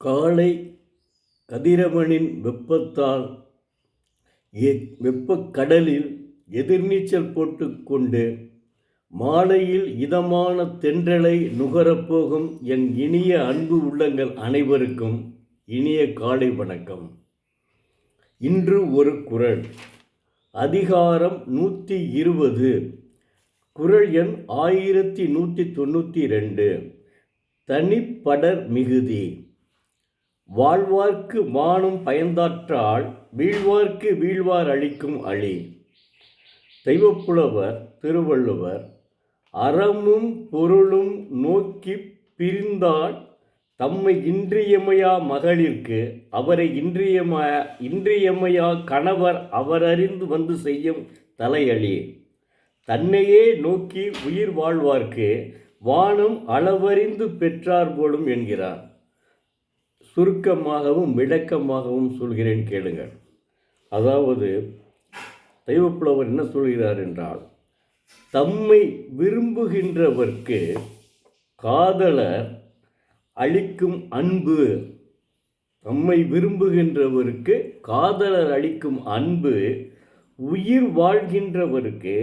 காலை கதிரவனின் வெப்பத்தால் வெப்பக்கடலில் எதிர்நீச்சல் போட்டுக்கொண்டு மாலையில் இதமான தென்றலை நுகரப்போகும் என் இனிய அன்பு உள்ளங்கள் அனைவருக்கும் இனிய காலை வணக்கம். இன்று ஒரு குறள். அதிகாரம் 120, குறள் எண் 1192. தனிப்படர் மிகுதி. வாழ்வார்க்கு வானும் பயந்தாற்றால் வீழ்வார்க்கு வீழ்வார் அளிக்கும் அழி. தெய்வப்புலவர் திருவள்ளுவர், அறமும் பொருளும் நோக்கி பிரிந்தால் தம்மை இன்றியமையா மகளிர்க்கு அவரை இன்றியமையா கணவர் அவரறிந்து வந்து செய்யும் தலையழி. தன்னையே நோக்கி உயிர் வாழ்வார்க்கு வானம் அளவறிந்து பெற்றார் போலும் என்கிறார். சுருக்கமாகவும் விளக்கமாகவும் சொல்கிறேன், கேளுங்கள். அதாவது தெய்வப்புலவர் என்ன சொல்கிறார் என்றால், தம்மை விரும்புகின்றவர்க்கு காதலர் அளிக்கும் அன்பு, தம்மை விரும்புகின்றவருக்கு காதலர் அளிக்கும் அன்பு உயிர் வாழ்கின்றவருக்கு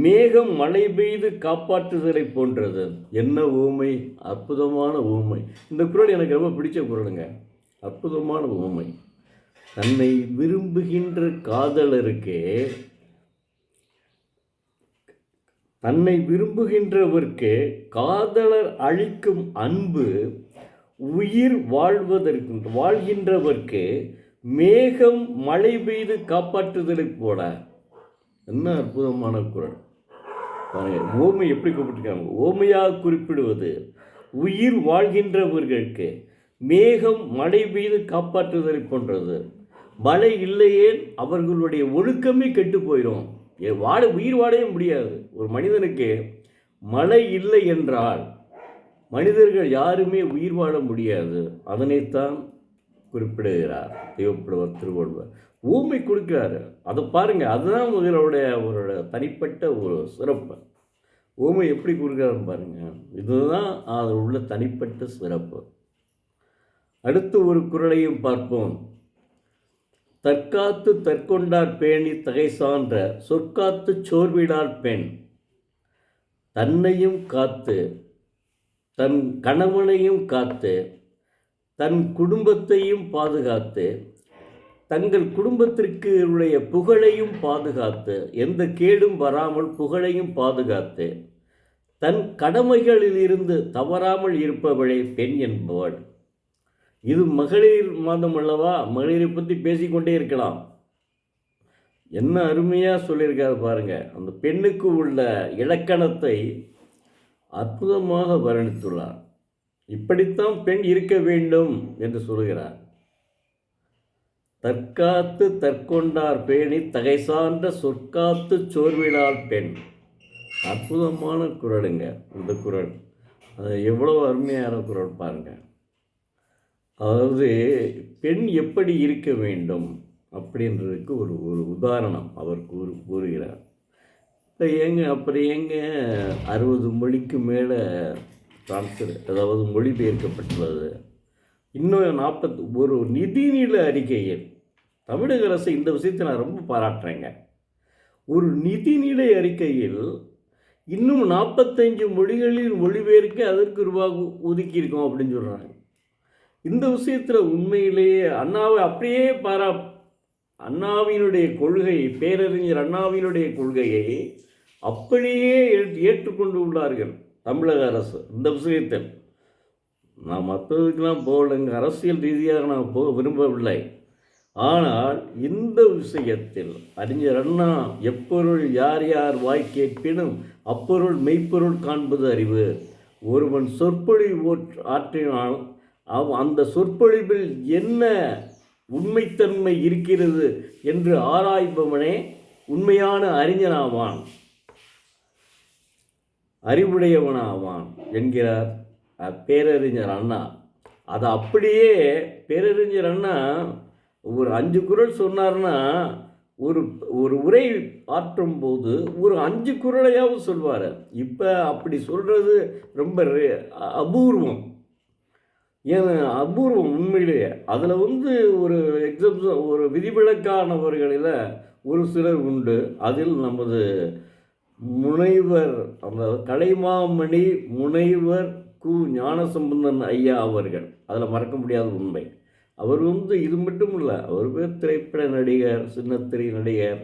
மேகம் மழை பெய்து காப்பாற்றுதலை போன்றது. என்ன ஊமை, அற்புதமான ஊமை. இந்த குறள் எனக்கு ரொம்ப பிடிச்ச குறளுங்க. அற்புதமான ஊமை. தன்னை விரும்புகின்ற காதலருக்கு, தன்னை விரும்புகின்றவருக்கு காதலர் அளிக்கும் அன்பு உயிர் வாழ்கின்றவர்க்கு மேகம் மழை பெய்து காப்பாற்றுதலை போல. என்ன அற்புதமான குறள் பாருங்க. ஓமை எப்படி கூப்பிட்டுருக்காங்க. ஓமையாக குறிப்பிடுவது உயிர் வாழ்கின்றவர்களுக்கு மேகம் மழை பெய்து காப்பாற்றுதலை போன்றது. மழை இல்லையே அவர்களுடைய ஒழுக்கமே கெட்டு போயிடும். உயிர் வாழவே முடியாது. ஒரு மனிதனுக்கு மழை இல்லை என்றால் மனிதர்கள் யாருமே உயிர் வாழ முடியாது. அதனைத்தான் குறிப்பிடுகிறார் தெய்வப்புலவர் திருவள்ளுவர். ஊமை கொடுக்கிறாரு. அதை பாருங்க. அதுதான் அவரோட தனிப்பட்ட ஒரு சிறப்பு. ஊமை எப்படி கொடுக்கிறாருன்னு பாருங்க. இதுதான் அதில் உள்ள தனிப்பட்ட சிறப்பு. அடுத்து ஒரு குறளையும் பார்ப்போம். தற்காத்து தற்கொண்டார் பேணி தகை சான்ற சொற்காத்து சோர்விடார் பெண். தன்னையும் காத்து தன் கணவனையும் காத்து தன் குடும்பத்தையும் பாதுகாத்து தங்கள் குடும்பத்திற்கு உடைய புகழையும் பாதுகாத்து, எந்த கேடும் வராமல் புகழையும் பாதுகாத்து தன் கடமைகளில் இருந்து தவறாமல் இருப்பவளே பெண் என்பவள். இது மகளிர் மாதம் அல்லவா? மகளிரை பற்றி பேசிக்கொண்டே இருக்கலாம். என்ன அருமையாக சொல்லியிருக்காரு பாருங்க. அந்த பெண்ணுக்கு உள்ள இலக்கணத்தை அற்புதமாக வர்ணித்துள்ளார். இப்படித்தான் பெண் இருக்க வேண்டும் என்று சொல்கிறார். தற்காத்து தற்கொண்டார் பேணி தகை சான்ற சொற்காத்து சோர்விடார் பெண். அற்புதமான குறளுங்க இந்த குறள். அது எவ்வளவு அருமையான குறள் பாருங்க. அதாவது பெண் எப்படி இருக்க வேண்டும் அப்படின்றதுக்கு ஒரு உதாரணம் அவர் கூறுகிறார். அப்புறம் ஏங்க 60 மொழிக்கு மேலே டிரான்ஸ்ஃபர், அதாவது மொழிபெயர்க்கப்பட்டுள்ளது. இன்னும் 41 நிதிநிலை அறிக்கையில் தமிழக அரசு இந்த விஷயத்தை நான் ரொம்ப பாராட்டுறேங்க. ஒரு நிதிநிலை அறிக்கையில் இன்னும் 45 மொழிகளில் மொழிபெயர்க்க அதற்கு ரூபாய் ஒதுக்கியிருக்கோம் அப்படின்னு சொல்கிறாங்க. இந்த விஷயத்தில் உண்மையிலேயே அண்ணாவை அப்படியே அண்ணாவினுடைய கொள்கை, பேரறிஞர் அண்ணாவினுடைய கொள்கையை அப்படியே ஏற்றுக்கொண்டு உள்ளார்கள் தமிழக அரசு. இந்த விஷயத்தில் நான் மற்றதுக்கெல்லாம் போகலைங்க, அரசியல் ரீதியாக நான் போக விரும்பவில்லை. ஆனால் இந்த விஷயத்தில் அறிஞர் அண்ணா எப்பொருள் யார் யார் வாய் கேட்பினும் அப்பொருள் மெய்ப்பொருள் காண்பது அறிவு. ஒருவன் சொற்பொழிவு ஆற்றினால் அந்த சொற்பொழிவில் என்ன உண்மைத்தன்மை இருக்கிறது என்று ஆராய்பவனே உண்மையான அறிஞனாவான், அறிவுடையவனாவான் என்கிறார் பேரறிஞர் அண்ணா. அதை அப்படியே பேரறிஞர் அண்ணா ஒரு 5 குறள் சொன்னார்னா ஒரு உரை ஆற்றும் போது ஒரு 5 குறளையாவது சொல்வார். இப்போ அப்படி சொல்கிறது ரொம்ப அபூர்வம். ஏன் அபூர்வம் உண்மையிலேயே. அதில் வந்து ஒரு ஒரு விதிவிலக்கானவர்களில் ஒரு சிலர் உண்டு. அதில் நமது முனைவர், அந்த கலைமாமணி முனைவர் ஞானசம்பந்தன் ஐயா அவர்கள். அதில் மறக்க முடியாத உண்மை. அவர் வந்து இது மட்டும் இல்லை, அவர் பேர் திரைப்பட நடிகர், சின்னத்திரை நடிகர்,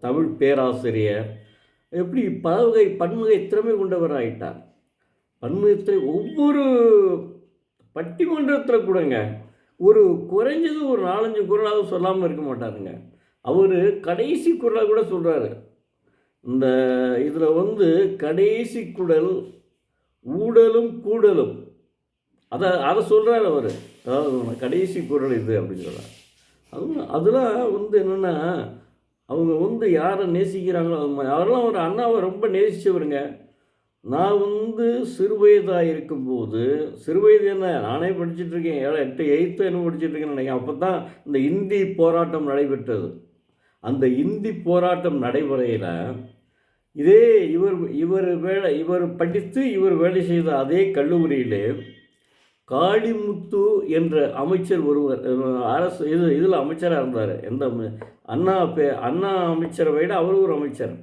தமிழ் பேராசிரியர், எப்படி பலவகை பன்முகை திறமை கொண்டவராயிட்டார். பன்முகத்தை ஒவ்வொரு பட்டிமன்றத்தில் கூடங்க ஒரு குறைஞ்சது ஒரு 4-5 குரலாவது சொல்லாமல் இருக்க மாட்டாருங்க. அவர் கடைசி குரலாக கூட சொல்கிறாரு. இந்த இதில் வந்து கடைசி குடல் ஊடலும் கூடலும், அதை சொல்கிறார் அவர். அதாவது கடைசி குரல் இது அப்படின்னு சொல்கிறார். அதெல்லாம் வந்து என்னென்னா, அவங்க வந்து யாரை நேசிக்கிறாங்களோ அவரெல்லாம் ஒரு அண்ணாவை ரொம்ப நேசித்தவருங்க. நான் வந்து சிறுவயதாக இருக்கும்போது, சிறுவயது என்ன, நானே படிச்சுட்ருக்கேன், 8th என்ன படிச்சுட்ருக்கேன்னு நினைக்கிறேன். அப்போ தான் இந்த இந்தி போராட்டம் நடைபெற்றது. அந்த இந்தி போராட்டம் நடைமுறையில் இதே இவர் படித்து இவர் வேலை செய்த அதே கல்லூரியிலே காளிமுத்து என்ற அமைச்சர் ஒருவர், அரசு இதில் அமைச்சராக இருந்தார். எந்த அண்ணா அமைச்சரை விட அவர் ஒரு அமைச்சர்.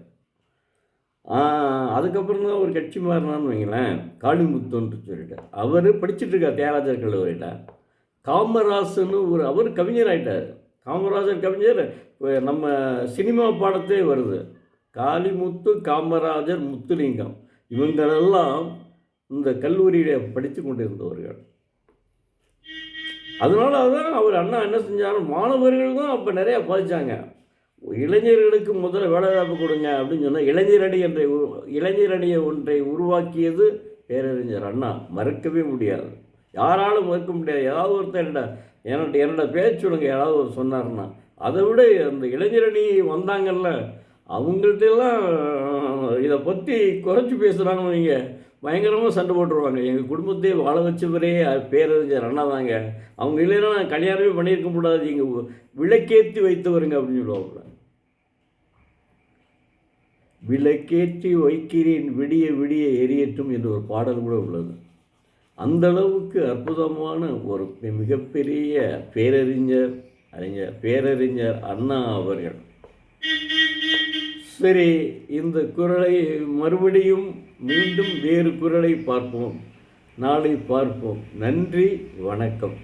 அதுக்கப்புறம் தான் ஒரு கட்சி மாறினான்னு வைங்களேன், காளிமுத்துன்னு சொல்லிட்டு. அவர் படிச்சுட்ருக்கார் தியாகராஜர் கல்லூரியில். காமராசன்னு அவர் கவிஞர் ஆகிட்டார். காமராஜர் கவிஞர் நம்ம சினிமா பாடத்தே வருது. காளிமுத்து, காமராஜர், முத்துலிங்கம், இவங்களெல்லாம் இந்த கல்லூரியில் படித்து கொண்டிருந்தவர்கள். அதனால தான் அவர் அண்ணா என்ன செஞ்சாலும் மாணவர்கள் தான் அப்போ நிறையா பாதித்தாங்க. இளைஞர்களுக்கு முதல்ல வேலைவாய்ப்பு கொடுங்க அப்படின்னு சொன்னால் இளைஞரணியை ஒன்றை உருவாக்கியது பேரறிஞர் அண்ணா. மறக்கவே முடியாது, யாராலும் மறக்க முடியாது. ஏதாவது ஒருத்தர் என்னோட பேச்சு சொல்லுங்க யாராவது ஒரு சொன்னார்னா, அதை விட அந்த இளைஞரணி வந்தாங்கல்ல, அவங்கள்ட்டெல்லாம் இதை பற்றி குறைச்சி பேசுகிறாங்கன்னு வைங்க, பயங்கரமாக சண்டை போட்டுருவாங்க. எங்கள் குடும்பத்தையே வாழ வச்சவரே பேரறிஞர் அண்ணா தாங்க, அவங்க இல்லைன்னா நான் கல்யாணமே பண்ணியிருக்க கூடாது, இங்கே விளக்கேற்றி வைத்தவருங்க அப்படின்னு சொல்லுவாங்க. விளக்கேற்றி வைக்கிறேன் விடிய விடிய எரியட்டும் என்று ஒரு பாடல் கூட உள்ளது. அந்த அளவுக்கு அற்புதமான ஒரு மிகப்பெரிய பேரறிஞர் அண்ணா அவர்கள். சரி, இந்த குரலை மறுபடியும் மீண்டும் வேறு குரலை பார்ப்போம், நாளை பார்ப்போம். நன்றி, வணக்கம்.